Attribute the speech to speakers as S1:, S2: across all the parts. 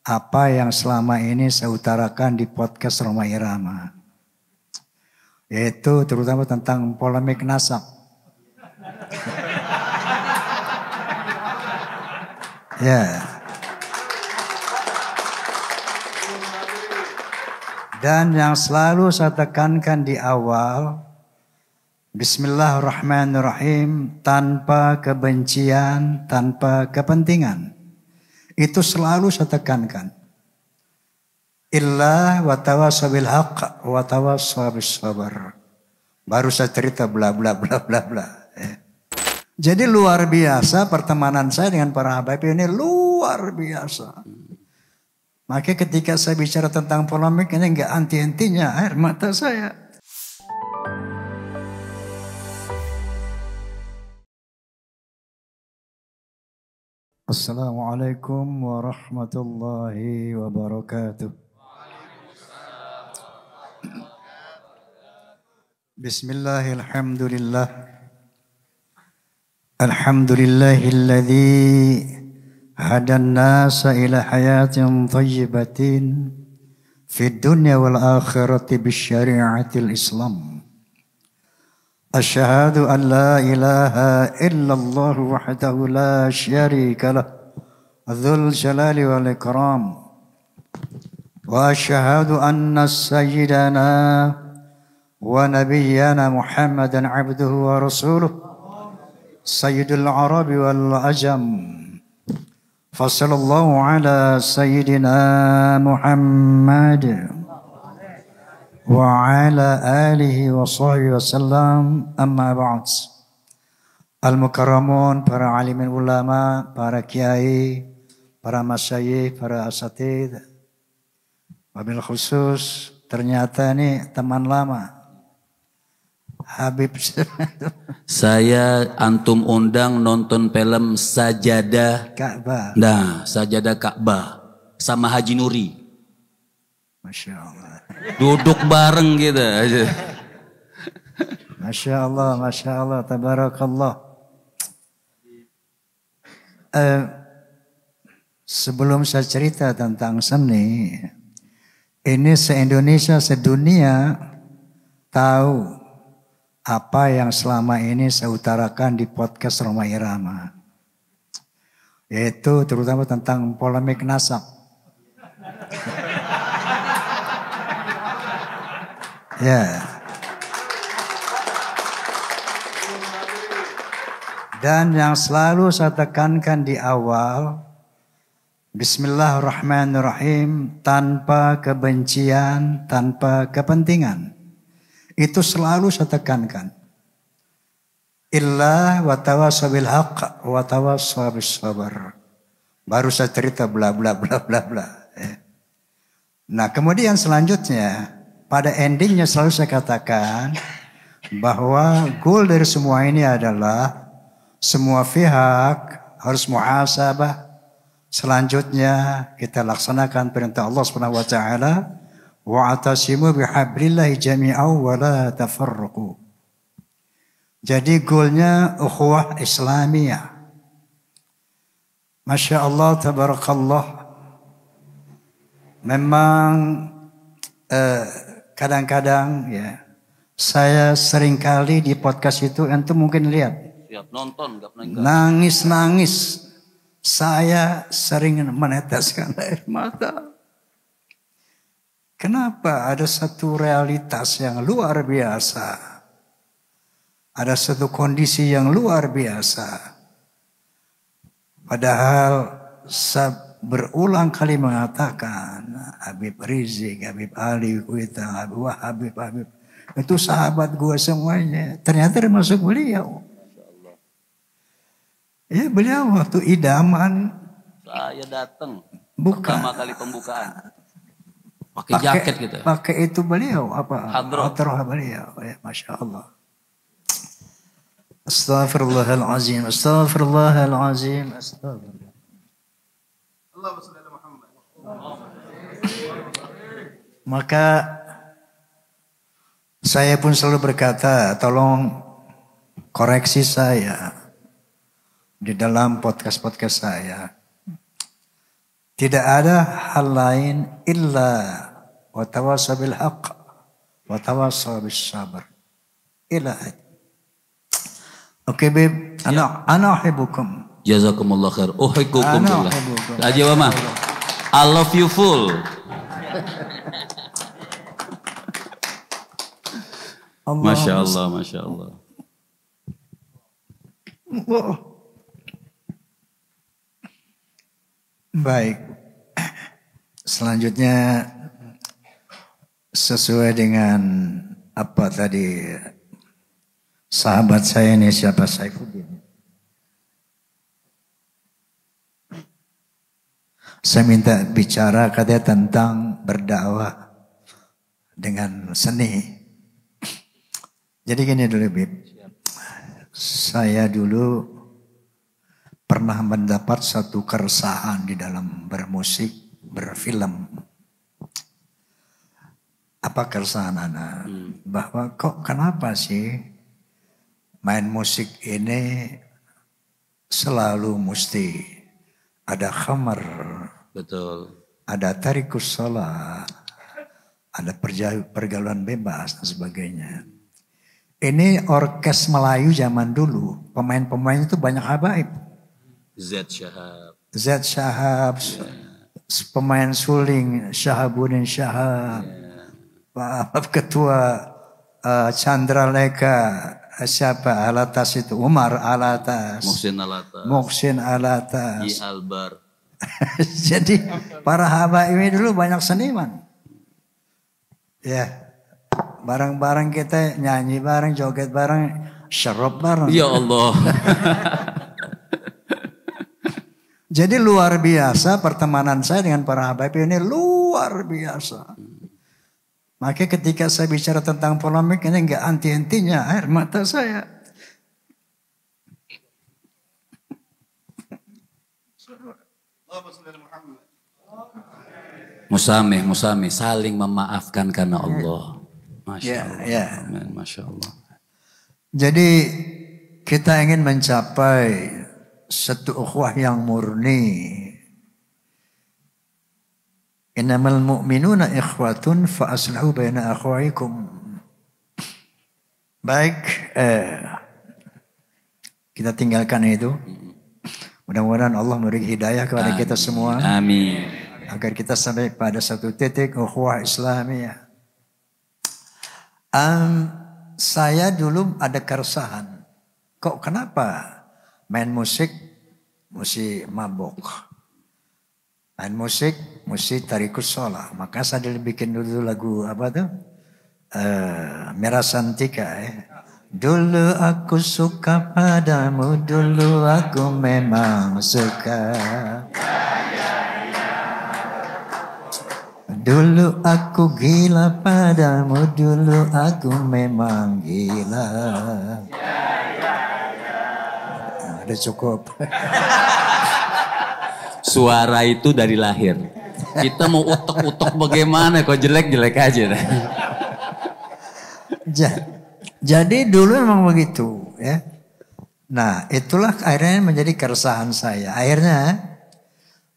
S1: apa yang selama ini saya utarakan di podcast Roma Irama. Yaitu terutama tentang polemik nasab. Ya. Dan yang selalu saya tekankan di awal, Bismillahirrahmanirrahim, tanpa kebencian, tanpa kepentingan. Itu selalu saya tekankan. Illa wa tawassaw bil haqq wa tawassaw bis sabr. Baru saya cerita bla bla bla bla bla. Jadi luar biasa pertemanan saya dengan para habaib ini, luar biasa. Maka ketika saya bicara tentang polemik ini enggak anti-antinya air mata saya. Assalamualaikum warahmatullahi wabarakatuh. Bismillahirrahmanirrahim. Alhamdulillahilladzi hadan nasa ila hayatin thayyibatin fid dunya wal akhirati bisyari'atil Islam. Asyhadu an la ilaha illallah wahdahu la syarika lah dzul jalali wal ikram. Wa asyhadu anna sayyidana wa nabiyyana Muhammadan abduhu wa rasuluh sayyidul arabi wal ajam. Fassallallahu ala sayyidina Muhammad wa ala alihi wa sahbihi wasallam, amma ba'd. Al-mukarramun, para alimin ulama, para kiai, para masyayikh, para asatidz. Wabil khusus ternyata ini teman lama. Habib.
S2: Saya antum undang nonton film Sajadah
S1: Ka'bah.
S2: Nah, Sajadah Ka'bah sama Haji Nuri.
S1: Masya Allah.
S2: Duduk bareng gitu aja.
S1: Masya Allah, tabarakallah. Sebelum saya cerita tentang seni, ini se-Indonesia, sedunia tahu apa yang selama ini saya utarakan di podcast Roma Irama. Yaitu terutama tentang polemik nasab. Ya. Dan yang selalu saya tekankan di awal, Bismillahirrahmanirrahim, tanpa kebencian, tanpa kepentingan. Itu selalu saya tekankan. Illa wa tawassaw bil haqq wa tawassaw bis sabr. Baru saya cerita bla bla bla bla bla. Nah, kemudian selanjutnya pada endingnya selalu saya katakan bahwa goal dari semua ini adalah semua pihak harus muhasabah. Selanjutnya kita laksanakan perintah Allah Subhanahu wa taala, wa'tasimu bihablillahi jami'an wa la tafarraqu. Jadi goalnya ukhuwah Islamiyah. Masya Allah, tabarakallah. Memang kadang-kadang ya saya seringkali di podcast itu antum mungkin lihat.
S2: Siap nonton, gak pernah.
S1: Nangis-nangis. Saya sering meneteskan air mata. Kenapa? Ada satu realitas yang luar biasa. Ada satu kondisi yang luar biasa. Padahal saya berulang kali mengatakan Habib Rizik, Habib Ali Kuita, Habib itu sahabat gue semuanya. Ternyata termasuk beliau. Ya, beliau waktu idaman.
S2: Saya datang.
S1: Bukan.
S2: Pertama kali pembukaan. Pakai jaket gitu.
S1: Pakai itu beliau apa?
S2: Hadroh
S1: beliau. Ya, Masya Allah. Astaghfirullahalazim. Astaghfirullahalazim. Astaghfirullah. Allahumma shalli ala Muhammad. Maka saya pun selalu berkata, tolong koreksi saya di dalam podcast-podcast saya. Tidak ada hal lain illa wa tawassaw bil haqq wa tawassaw bis sabr. Ila. Oke, Beb. Ana uhibbukum.
S2: Jazakumullah khair. Uhibbukum
S1: Ana
S2: billah.
S1: uhibbukum.
S2: Aja Mama. I love you full. Masya Allah, Masya Allah.
S1: Baik. Selanjutnya sesuai dengan apa tadi sahabat saya ini siapa, Saifuddin. Saya minta bicara katanya tentang berdakwah dengan seni. Jadi gini dulu, Bib. Saya dulu pernah mendapat satu keresahan di dalam bermusik, berfilm. Apa keresahan Ana? Bahwa kok kenapa sih main musik ini selalu mesti ada khamar,
S2: Betul.
S1: ada tarikus shalah, ada pergaulan bebas dan sebagainya. Ini orkes Melayu zaman dulu, pemain-pemain itu banyak habaib.
S2: Z Syahab.
S1: Z Syahab, pemain suling Syahabuddin Syahab, Pak Ketua Chandra Leka, siapa Alatas itu, Umar Alatas, Muhsin Alatas,
S2: I Albar.
S1: Jadi para habaib ini dulu banyak seniman. Ya. Bareng-bareng kita nyanyi bareng, joget bareng, syarab bareng.
S2: Ya Allah.
S1: Jadi luar biasa pertemanan saya dengan para habaib ini, luar biasa. Makanya ketika saya bicara tentang polemik ini enggak anti-antinya air mata saya.
S2: Musameh, saling memaafkan karena Allah. Masya Allah.
S1: Ya.
S2: Masya Allah.
S1: Jadi kita ingin mencapai satu ukhuwah yang murni. Innamal mu'minuna ikhwatun fa aslihu baina akhwaikum. Baik, kita tinggalkan itu. Mudah-mudahan Allah memberi hidayah kepada kita semua.
S2: Amin.
S1: Agar kita sampai pada satu titik ukhuwah Islamiyah. Saya dulu ada keresahan. Kok kenapa main musik mesti mabuk? Main musik mesti tarikus shalah. Maka saya dulu bikin dulu lagu apa tuh? Merah Santika. Dulu aku suka padamu, dulu aku memang suka. Dulu aku gila padamu, dulu aku memang gila. Ada cukup.
S2: Suara itu dari lahir. Kita mau utek-utek bagaimana, kok jelek-jelek aja.
S1: Jadi dulu memang begitu, ya. Nah, itulah akhirnya menjadi keresahan saya. Akhirnya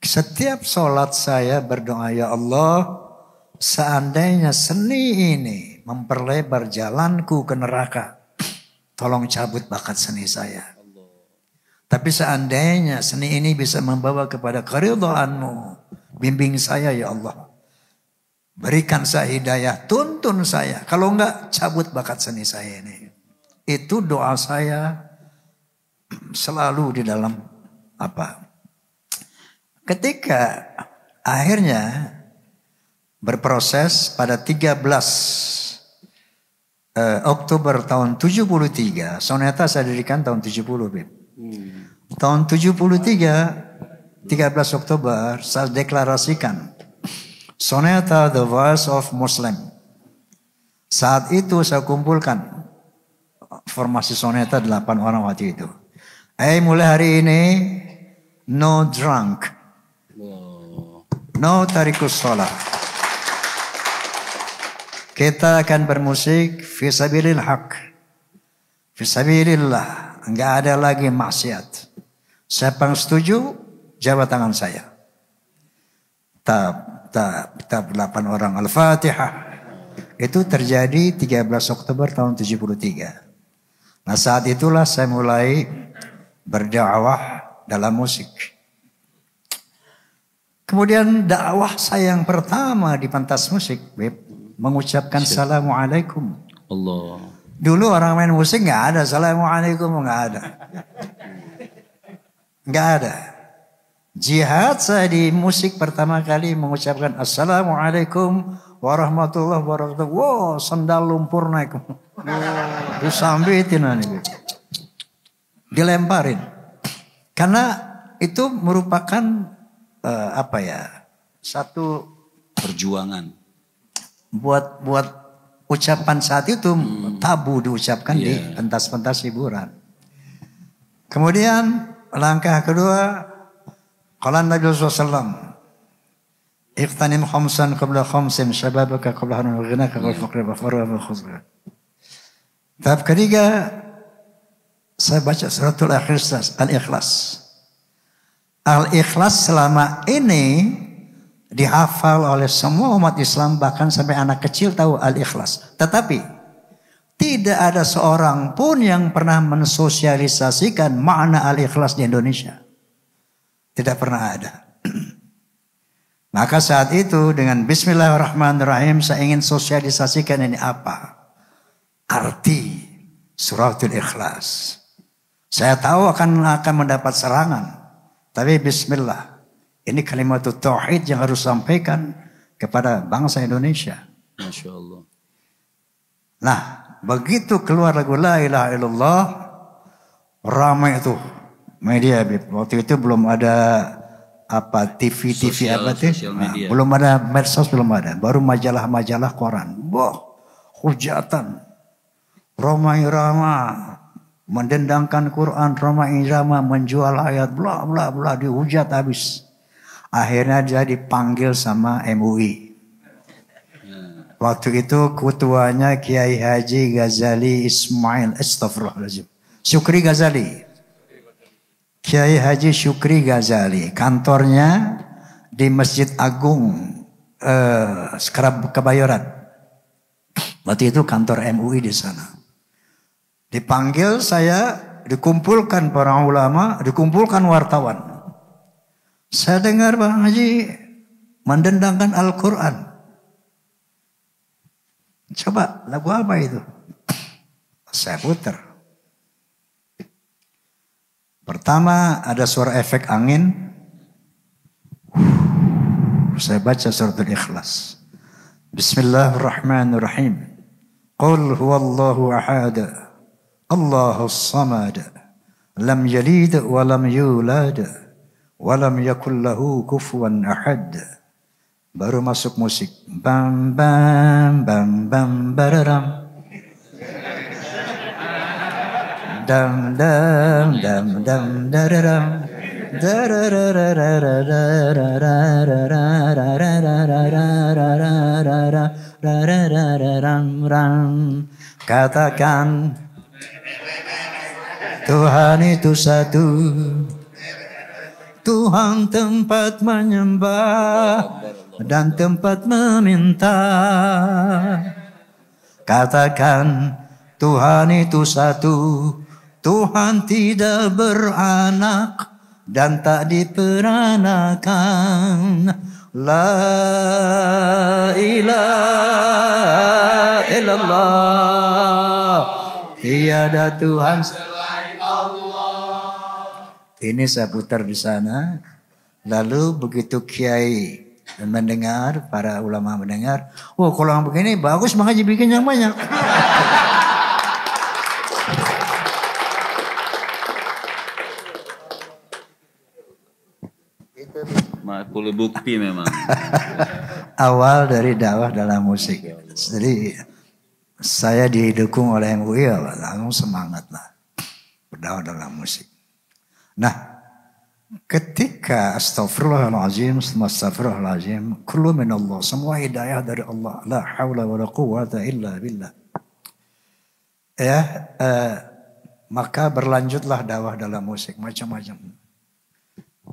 S1: setiap sholat saya berdoa, ya Allah, seandainya seni ini memperlebar jalanku ke neraka, tolong cabut bakat seni saya. Tapi seandainya seni ini bisa membawa kepada keridhaanmu, bimbing saya ya Allah. Berikan saya hidayah, tuntun saya. Kalau enggak, cabut bakat seni saya ini. Itu doa saya selalu di dalam apa? Ketika akhirnya berproses pada 13 Oktober tahun 73, soneta saya dirikan tahun 70, Beb. Tahun 73, 13 Oktober saya deklarasikan soneta The Voice of Muslim. Saat itu saya kumpulkan formasi soneta 8 orang waktu itu. Mulai hari ini no drunk, no tarikus shalah. Kita akan bermusik fisabilil haq, fisabilillah. Enggak ada lagi maksiat. Siapa yang setuju, jabat tangan saya. tab 8 orang Al-Fatihah. Itu terjadi 13 Oktober tahun 73. Nah saat itulah saya mulai berdakwah dalam musik. Kemudian dakwah saya yang pertama di pentas musik, mengucapkan Assalamualaikum.
S2: Allah.
S1: Dulu orang main musik nggak ada Assalamualaikum, nggak ada. Nggak ada. Jihad saya di musik pertama kali mengucapkan Assalamualaikum warahmatullahi wabarakatuh. Wow, sandal lumpur naik. Disambitin nih. Dilemparin. Karena itu merupakan satu
S2: perjuangan.
S1: Buat ucapan saat itu tabu diucapkan di pentas-pentas hiburan. Kemudian langkah kedua, qala Nabi SAW, iqtanim khamsan qabla khamsin, syababaka qabla haram wa ghinaka wal faqra wa farwa wa khuzra. Tahap ketiga, saya baca suratul Al-Ikhlas. Al-Ikhlas selama ini dihafal oleh semua umat Islam, bahkan sampai anak kecil tahu Al-Ikhlas. Tetapi tidak ada seorang pun yang pernah mensosialisasikan makna Al-Ikhlas di Indonesia. Tidak pernah ada. Maka saat itu dengan Bismillahirrahmanirrahim saya ingin sosialisasikan ini apa? Arti suratul Ikhlas. Saya tahu akan mendapat serangan. Tapi Bismillah. Ini kalimat tauhid yang harus sampaikan kepada bangsa Indonesia.
S2: Masya Allah.
S1: Nah, begitu keluar lagu La ilaha illallah, ramai itu media. Waktu itu belum ada TV apa tuh? Belum ada medsos, belum ada. Baru majalah-majalah koran. Hujatan. Roma Irama mendendangkan Quran, Roma Irama menjual ayat, bla bla bla, dihujat habis. Akhirnya dia dipanggil sama MUI. Waktu itu ketuanya Kiai Haji Ghazali Ismail, astagfirullahaladzim, Syukri Ghazali. Kiai Haji Syukri Ghazali, kantornya di Masjid Agung Kebayoran. Waktu itu kantor MUI di sana. Dipanggil saya, dikumpulkan para ulama, dikumpulkan wartawan. Saya dengar Bang Haji mendendangkan Al-Quran. Coba lagu apa itu? Saya putar. Pertama ada suara efek angin. Saya baca suratul Ikhlas. Bismillahirrahmanirrahim. Qul huwallahu ahad. Allahus samad. Lam yalid wa lam yulad. Wa lam yakul lahu kufuwan ahad. Baru masuk musik. Bam bam bam bam bararam. Dam dam dam dam dararam. Katakan Tuhan itu satu, Tuhan tempat menyembah dan tempat meminta. Katakan Tuhan itu satu, Tuhan tidak beranak dan tak diperanakan. La ilaha illallah, tiada Tuhan selain Allah. Ini saya putar di sana. Lalu begitu kiai mendengar, para ulama mendengar, oh kalau yang begini bagus Bang Haji bikin yang banyak.
S2: Makul bukti memang.
S1: Awal dari dakwah dalam musik. Jadi saya didukung oleh MUI, langsung semangat lah berdakwah dalam musik. Nah, ketika astagfirullahaladzim, kullu minallah, semua hidayah dari Allah, la hawla wa la quwwata illa billah. Maka berlanjutlah dakwah dalam musik macam-macam.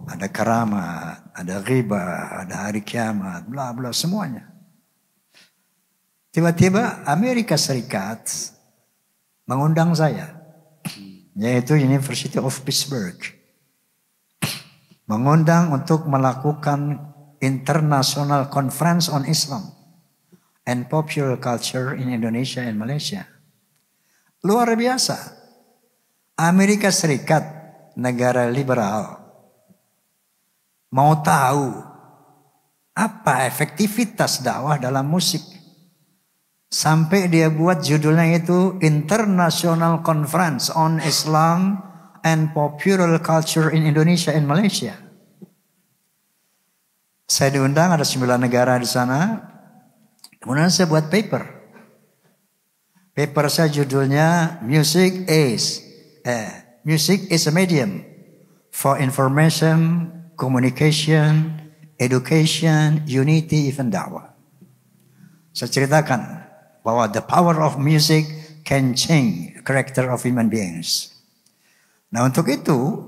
S1: ada keramat, ada ghibah, ada hari kiamat, bla bla semuanya. Tiba-tiba Amerika Serikat mengundang saya, yaitu University of Pittsburgh, mengundang untuk melakukan International Conference on Islam and Popular Culture in Indonesia and Malaysia. Luar biasa. Amerika Serikat, negara liberal, mau tahu apa efektivitas dakwah dalam musik. Sampai dia buat judulnya itu International Conference on Islam and Popular Culture in Indonesia and Malaysia. Saya diundang, ada 9 negara di sana. Kemudian saya buat paper. Paper saya judulnya Music is a medium for information, communication, education, unity, even dakwah. Saya ceritakan bahwa the power of music can change character of human beings. Nah, untuk itu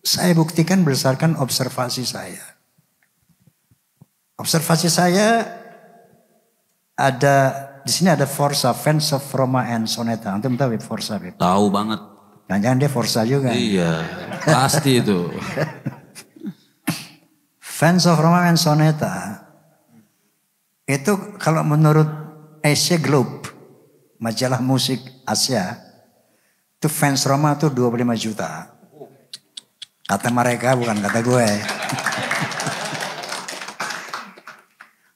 S1: saya buktikan berdasarkan observasi saya. Observasi saya ada di sini, ada Forza, Fans of Roma and Soneta. Antum tahu Forza?
S2: Tahu banget.
S1: Jangan dia Forza juga.
S2: Iya, pasti itu.
S1: Fans of Roma and Soneta itu kalau menurut Asia Globe, majalah musik Asia, itu fans Roma itu 25 juta. Kata mereka, bukan kata gue.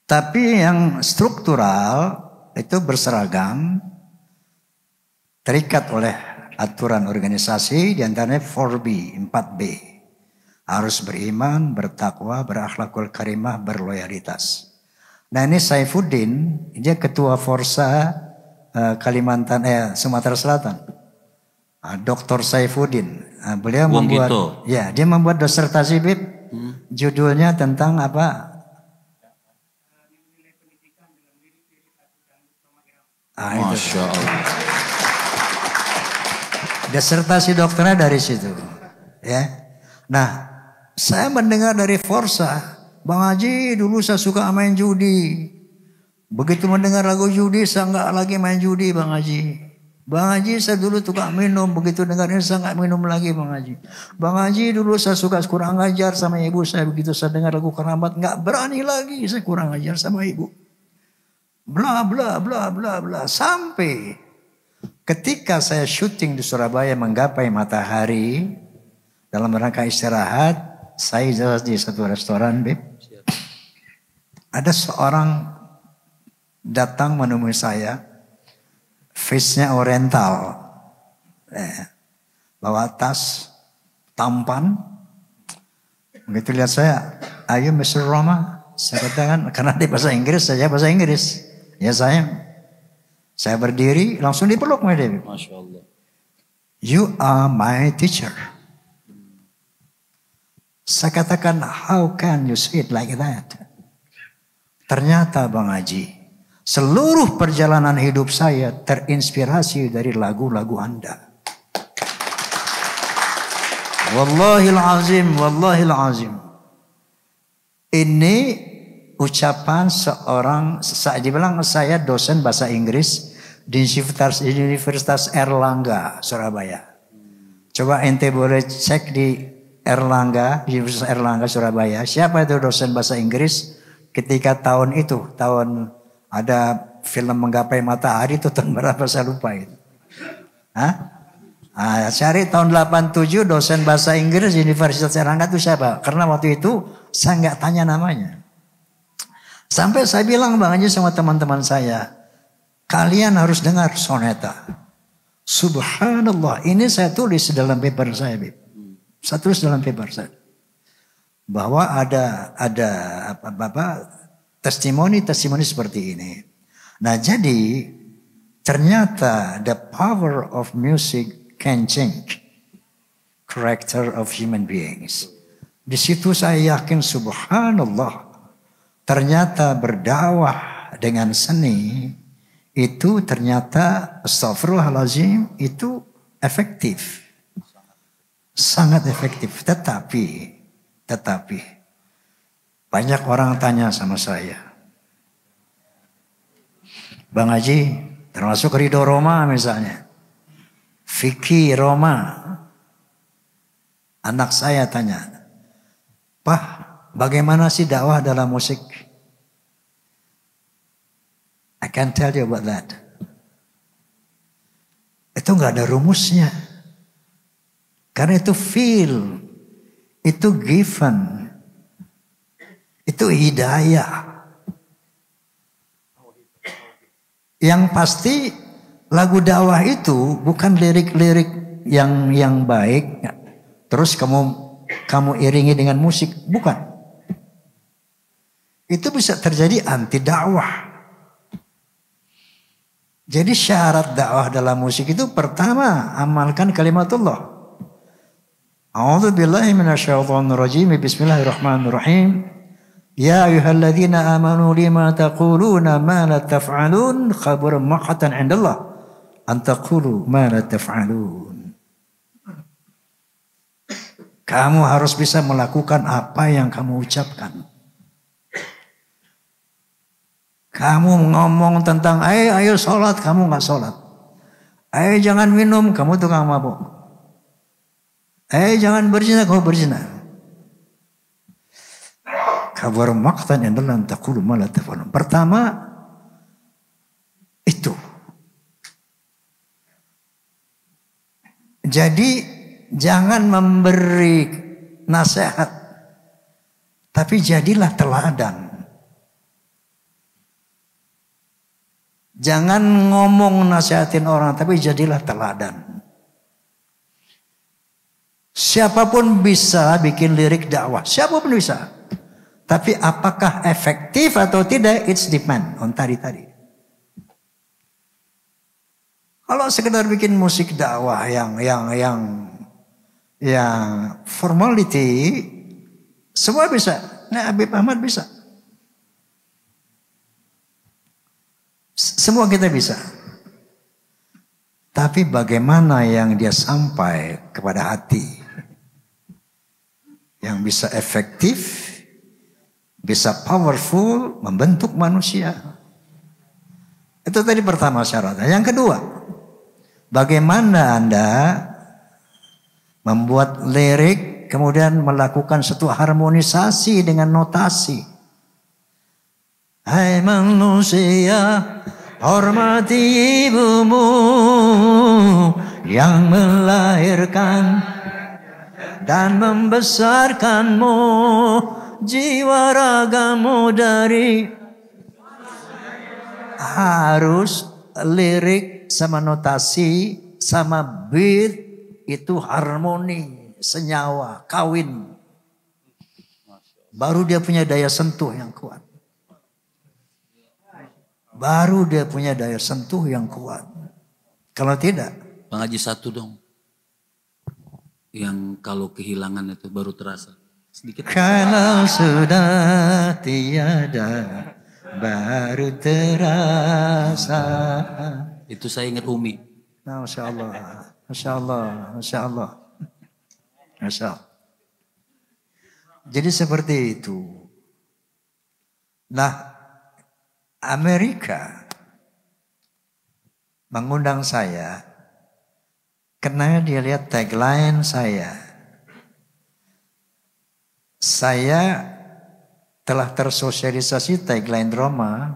S1: Tapi yang struktural itu berseragam, terikat oleh aturan organisasi, diantaranya 4B. Harus beriman, bertakwa, berakhlakul karimah, berloyalitas. Nah, ini Saifuddin, dia ketua Forza Sumatera Selatan. Dr. Saifuddin, beliau membuat, ya, dia membuat disertasi Bib, judulnya tentang apa?
S2: Masya Allah.
S1: Disertasi dokternya dari situ, ya. Nah, saya mendengar dari Forza, Bang Haji, dulu saya suka main judi. Begitu mendengar lagu judi, saya nggak lagi main judi, Bang Haji. Bang Haji, saya dulu suka minum. Begitu dengarnya, saya nggak minum lagi, Bang Haji. Bang Haji, dulu saya suka kurang ajar sama ibu saya. Begitu saya dengar lagu keramat, nggak berani lagi saya kurang ajar sama ibu. Bla bla bla bla bla. Sampai ketika saya syuting di Surabaya menggapai matahari dalam rangka istirahat, saya jelas di satu restoran, Beb. Ada seorang datang menemui saya, face-nya oriental, bawa tas, tampan. Begitu lihat saya, "Are you Mr. Roma?" Saya katakan, karena dia bahasa Inggris, saya bahasa Inggris. Ya saya berdiri, langsung dipeluk sama dia.
S2: Masya Allah.
S1: "You are my teacher." Saya katakan, "How can you say it like that?" Ternyata Bang Haji, seluruh perjalanan hidup saya terinspirasi dari lagu-lagu Anda. Wallahil azim, wallahil azim. Ini ucapan seorang, dibilang saya dosen bahasa Inggris di Universitas Erlangga, Surabaya. Coba ente boleh cek di Erlangga, Universitas Erlangga, Surabaya. Siapa itu dosen bahasa Inggris? Ketika tahun itu, tahun ada film Menggapai Matahari itu tahun berapa saya lupa itu. Cari tahun 87 dosen bahasa Inggris di Universitas Erlangga itu siapa? Karena waktu itu saya nggak tanya namanya. Sampai saya bilang Bang Haji sama teman-teman saya, kalian harus dengar soneta. Subhanallah, ini saya tulis dalam paper saya, Bib. Saya tulis dalam paper saya. Bahwa ada testimoni seperti ini. Nah, jadi ternyata the power of music can change character of human beings. Di situ saya yakin subhanallah, ternyata berdakwah dengan seni itu ternyata astagfirullahaladzim itu efektif. Sangat efektif. Tetapi Tetapi banyak orang tanya sama saya, Bang Haji, termasuk Ridho Roma misalnya, Vicky Roma, anak saya tanya, Pak, bagaimana sih dakwah dalam musik? I can't tell you about that. Itu nggak ada rumusnya. Karena itu feel, itu given, itu hidayah. Yang pasti lagu dakwah itu bukan lirik-lirik yang baik, terus kamu iringi dengan musik, bukan. Itu bisa terjadi anti dakwah. Jadi syarat dakwah dalam musik itu pertama amalkan kalimatullah. A'udzu billahi minasyaitonir rajim. Bismillahirrahmanirrahim. Ya ayyuhalladzina amanu lima taquluna ma la taf'alun khabura maqatan 'indallah an taqulu ma la taf'alun. Kamu harus bisa melakukan apa yang kamu ucapkan. Kamu ngomong tentang ayo sholat, kamu nggak sholat. Ayo jangan minum, kamu tukang mabuk. Jangan berzina, kamu berzina. Kabar maqtan indallah an taqulu ma la taf'alun. Pertama itu. Jadi jangan memberi nasihat, tapi jadilah teladan. Jangan ngomong nasihatin orang, tapi jadilah teladan. Siapapun bisa bikin lirik dakwah, siapapun bisa. Tapi apakah efektif atau tidak, it's depend on tadi. Kalau sekedar bikin musik dakwah yang formality, semua bisa. Nah, Habib Ahmad bisa. Semua kita bisa. Tapi bagaimana yang dia sampai kepada hati? Yang bisa efektif, bisa powerful, membentuk manusia. Itu tadi pertama syaratnya. Yang kedua, bagaimana Anda membuat lirik, kemudian melakukan satu harmonisasi dengan notasi. Hai manusia, hormati ibumu yang melahirkan dan membesarkanmu, jiwa ragamu dari. Harus lirik sama notasi sama beat itu harmoni, senyawa, kawin. Baru dia punya daya sentuh yang kuat. Baru dia punya daya sentuh yang kuat. Kalau tidak,
S2: Bang Haji satu dong. Yang kalau kehilangan itu baru terasa. Sedikit.
S1: Kalau sudah tiada baru terasa.
S2: Itu saya ingat Umi.
S1: Nah, Masya Allah. Masya Allah. Masya Allah. Masya Allah. Jadi seperti itu. Nah, Amerika mengundang saya karena dia lihat tagline saya. Saya telah tersosialisasi tagline Roma,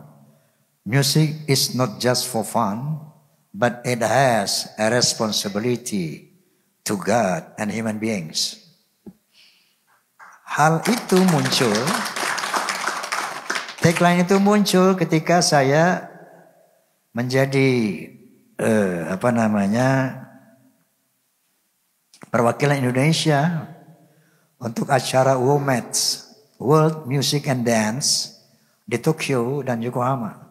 S1: music is not just for fun, but it has a responsibility to God and human beings. Hal itu muncul, tagline itu muncul ketika saya menjadi perwakilan Indonesia untuk acara WOMEDS, World Music and Dance di Tokyo dan Yokohama.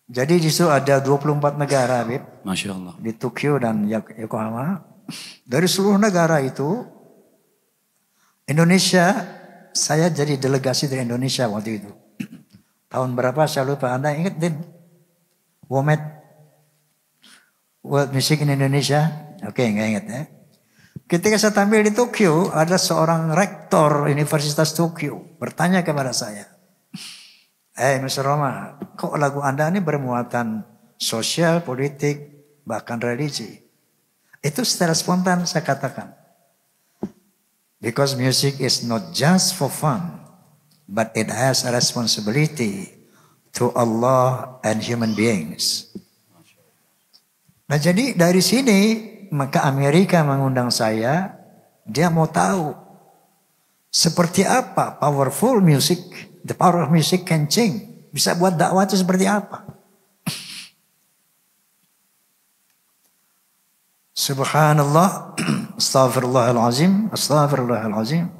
S1: Jadi di situ ada 24 negara, Habib.
S2: Masya Allah.
S1: Di Tokyo dan Yokohama. Dari seluruh negara itu, Indonesia, saya jadi delegasi dari Indonesia waktu itu. Tahun berapa saya lupa, Anda ingat Din? WOMED, World Music in Indonesia. Oke, nggak ingat ya. Ketika saya tampil di Tokyo, ada seorang rektor Universitas Tokyo bertanya kepada saya, Mr. Roma, kok lagu Anda ini bermuatan sosial, politik, bahkan religi? Itu secara spontan saya katakan, because music is not just for fun, but it has a responsibility to Allah and human beings. Nah jadi dari sini maka Amerika mengundang saya, dia mau tahu seperti apa powerful music, the power of music can change. Bisa buat dakwah itu seperti apa. Subhanallah, astaghfirullahalazim, astaghfirullahalazim.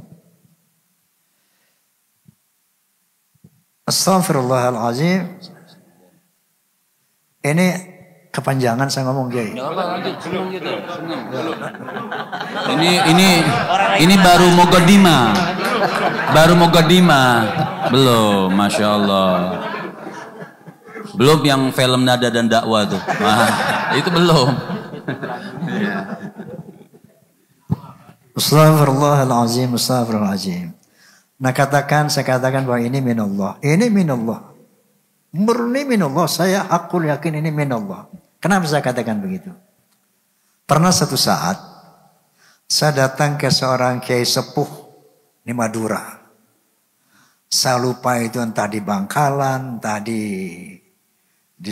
S1: Astaghfirullahalazim. Ini kepanjangan saya ngomong Kiai.
S2: Ini baru Mogadima. Baru Mogadima. Belum, Masya Allah. Belum yang film Nada dan Dakwah tuh. Itu belum.
S1: Astaghfirullahalazim, astaghfirullahalazim. Nah saya katakan bahwa ini minallah. Ini minallah. Murni minallah. Saya akul yakin ini minallah. Kenapa saya katakan begitu? Pernah satu saat saya datang ke seorang kiai sepuh di Madura. Saya lupa itu entah di Bangkalan, entah di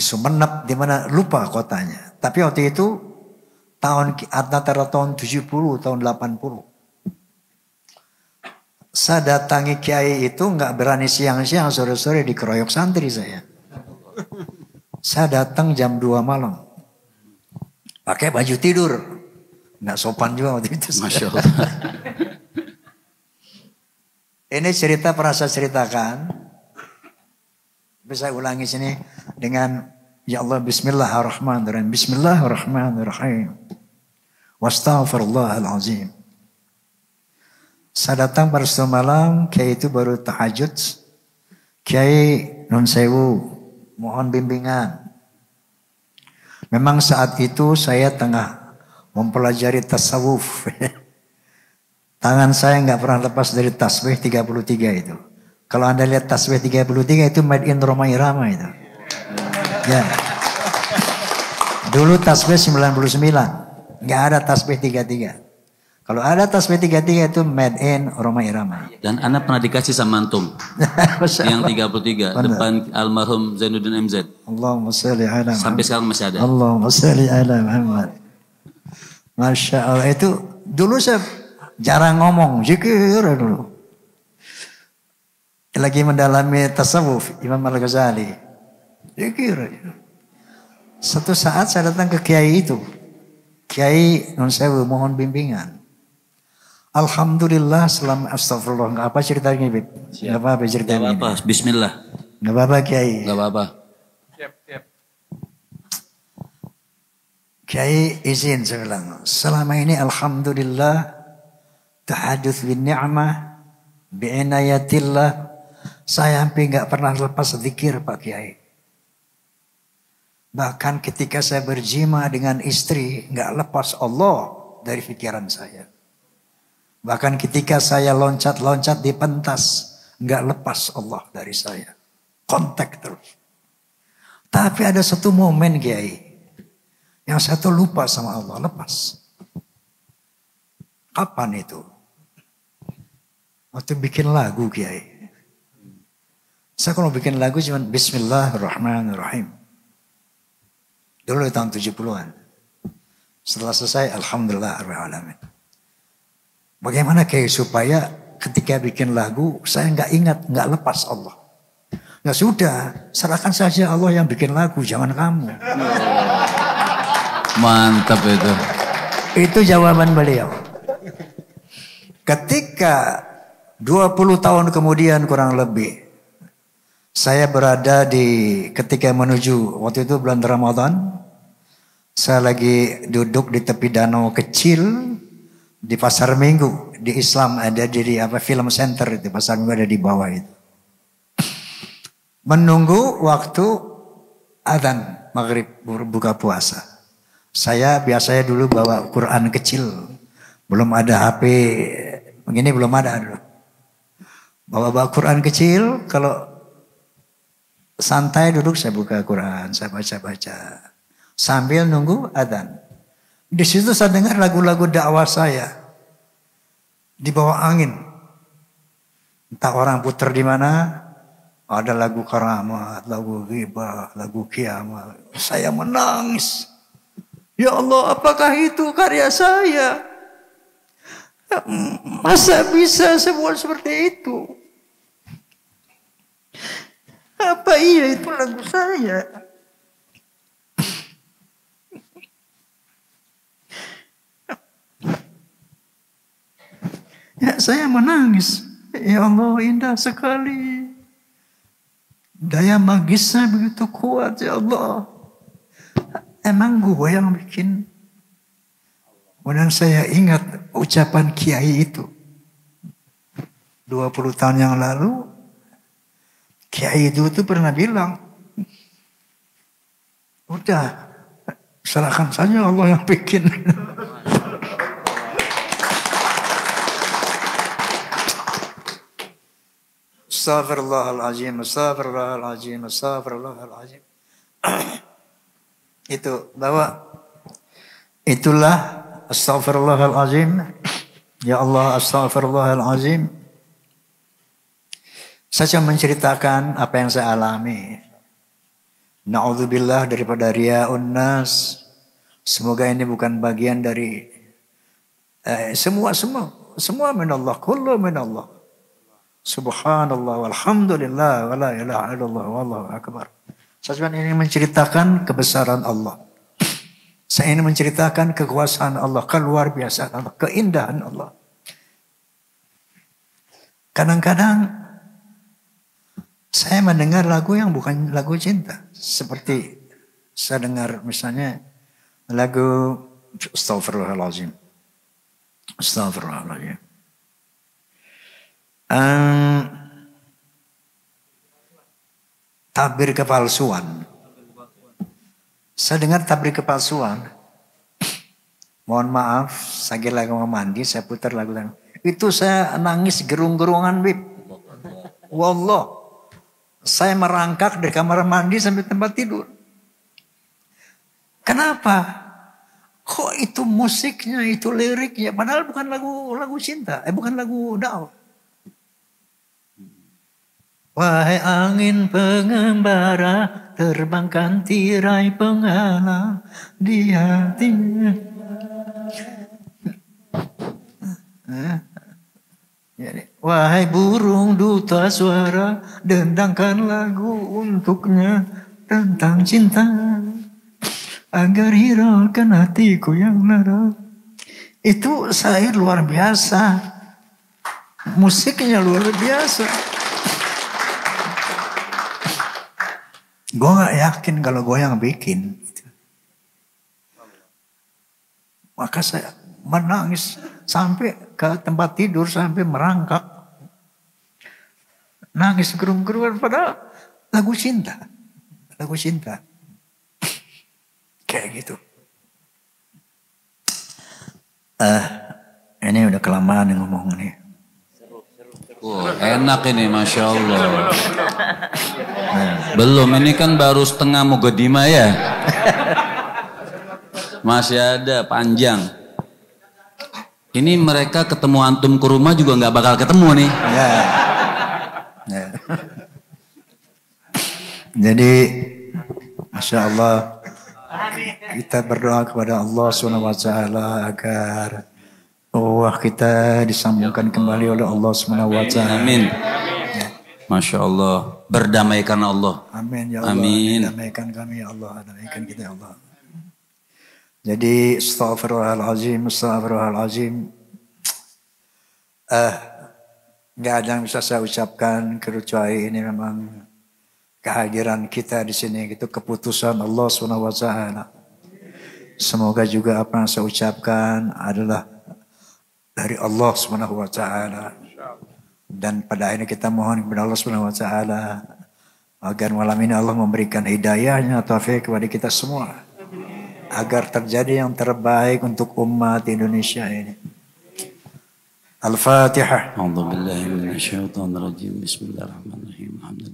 S1: Sumenep, di mana lupa kotanya. Tapi waktu itu antara tahun 70 tahun 80. Saya datangi kiai itu nggak berani siang-siang, sore-sore dikeroyok santri saya. Saya datang jam 2 malam. Pakai baju tidur. Nggak sopan juga waktu itu.
S2: Masya Allah.
S1: Ini cerita pernah saya ceritakan. Bisa ulangi sini dengan ya Allah, bismillahirrahmanirrahim. Bismillahirrahmanirrahim. Wastaghfirullahalazim. Saya datang pada suatu malam, kiai itu baru tahajud. Kiai nun sewu, mohon bimbingan. Memang saat itu saya tengah mempelajari tasawuf. Tangan saya nggak pernah lepas dari tasbih 33 itu. Kalau Anda lihat tasbih 33 itu made in Roma Irama itu. Ya. Dulu tasbih 99, nggak ada tasbih 33. Kalau ada tasbih 33 itu made in Roma Irama.
S2: Dan Anda pernah dikasih sama antum yang 33 benar. Depan almarhum Zainuddin MZ.
S1: Allahumma sholli ala Muhammad.
S2: Sampai sekarang masih ada.
S1: Allahumma sholli ala Muhammad. Masya Allah, itu dulu saya jarang ngomong, zikir dulu. Lagi mendalami tasawuf Imam Al-Ghazali. Zikir. Satu saat saya datang ke kiai itu. Kiai nun sewu mohon bimbingan. Alhamdulillah selama astagfirullah. Nggak apa ceritanya Bib? Nggak apa-apa ceritanya.
S2: Nggak apa-apa, bismillah.
S1: Nggak apa-apa Kiai.
S2: Nggak apa-apa.
S1: Kiai izin saya bilang. Selama ini alhamdulillah tahadduts bin ni'mah bi'inayatillah. Saya hampir nggak pernah lepas zikir Pak Kiai. Bahkan ketika saya berjima dengan istri nggak lepas Allah dari pikiran saya. Bahkan ketika saya loncat-loncat di pentas, nggak lepas Allah dari saya. Kontak terus. Tapi ada satu momen Kiai, yang satu lupa sama Allah, lepas. Kapan itu? Waktu bikin lagu Kiai. Saya kalau bikin lagu cuma Bismillahirrahmanirrahim. Dulu tahun 70-an. Setelah selesai, Alhamdulillah Alamin. Bagaimana Kiai supaya ketika bikin lagu saya nggak ingat, nggak lepas Allah. Ya sudah, serahkan saja Allah yang bikin lagu, jangan kamu.
S2: Mantap itu.
S1: Itu jawaban beliau. Ketika 20 tahun kemudian kurang lebih, saya berada ketika menuju, waktu itu bulan Ramadan, saya lagi duduk di tepi danau kecil, di Pasar Minggu, di Islam ada di film center itu, Pasar Minggu ada di bawah itu. Menunggu waktu adzan maghrib buka puasa. Saya biasanya dulu bawa Quran kecil. Belum ada HP, begini belum ada dulu. Bawa Quran kecil, kalau santai duduk saya buka Quran, saya baca-baca. Sambil nunggu adzan. Di situ saya dengar lagu-lagu dakwah saya. Di bawah angin. Entah orang putar di mana, ada lagu karamat, lagu ghibah, lagu kiamat. Saya menangis. Ya Allah, apakah itu karya saya? Masa bisa sebuat seperti itu? Apa iya itu lagu saya? Ya, saya menangis. Ya Allah, indah sekali. Daya magisnya begitu kuat, ya Allah. Emang gue yang bikin. Kemudian saya ingat ucapan kiai itu. 20 tahun yang lalu, kiai itu pernah bilang, udah, serahkan saja Allah yang bikin. Astaghfirullahaladzim, astaghfirullahaladzim, astaghfirullahaladzim. Itu bahwa itulah astaghfirullahaladzim. Ya Allah, astaghfirullahaladzim. Saya menceritakan apa yang saya alami. Na'udzubillah daripada riya'un nas. Semoga ini bukan bagian dari semua minallah, kullu minallah. Subhanallah walhamdulillah wa la ilaha illallah wallahu akbar. Saya cuma ingin menceritakan kebesaran Allah. Saya ingin menceritakan kekuasaan Allah, keluar biasa Allah, keindahan Allah. Kadang-kadang saya mendengar lagu yang bukan lagu cinta. Seperti saya dengar misalnya lagu Astaghfirullahaladzim. Astaghfirullahaladzim. Tabir kepalsuan. Saya dengar tabir kepalsuan. Mohon maaf, saya lagi mau mandi, saya putar lagu. Itu saya nangis gerung-gerungan, Bib. Wallah. Saya merangkak dari kamar mandi sampai tempat tidur. Kenapa? Kok itu musiknya, itu liriknya, padahal bukan lagu cinta, bukan lagu dakwah. Wahai angin pengembara, terbangkan tirai penghalang di hatinya. Wahai burung duta suara, dendangkan lagu untuknya tentang cinta, agar hiraukan hatiku yang lara. Itu syair luar biasa, musiknya luar biasa. Gue gak yakin kalau gue yang bikin. Maka saya menangis sampai ke tempat tidur, sampai merangkak. Nangis gerung-gerungan padahal lagu cinta. Lagu cinta. Kayak gitu. Ini udah kelamaan ngomong nih.
S2: Enak ini, Masya Allah. Belum, ini kan baru setengah muqaddimah ya. Masih ada panjang. Ini mereka ketemu antum ke rumah juga nggak bakal ketemu nih.
S1: Ya. Ya. Jadi, Masya Allah, kita berdoa kepada Allah SWT agar kita disambungkan kembali oleh Allah SWT.
S2: Amin. Masya Allah. Berdamaikan Allah.
S1: Amin ya Allah.
S2: Amin.
S1: Damaikan kami ya Allah. Damaikan kita ya Allah. Jadi astaghfirullahaladzim. Astaghfirullahaladzim. Gak ada yang bisa saya ucapkan kecuali ini memang kehadiran kita di sini. Itu keputusan Allah SWT. Semoga juga apa yang saya ucapkan adalah dari Allah SWT. Dan pada akhirnya kita mohon kepada Allah SWT agar malam ini Allah memberikan hidayahnya, taufik kepada kita semua, agar terjadi yang terbaik untuk umat Indonesia ini. Al-Fatihah.
S2: A'udzu billahi minasyaitonir rajim. Bismillahirrahmanirrahim. Alhamdulillah.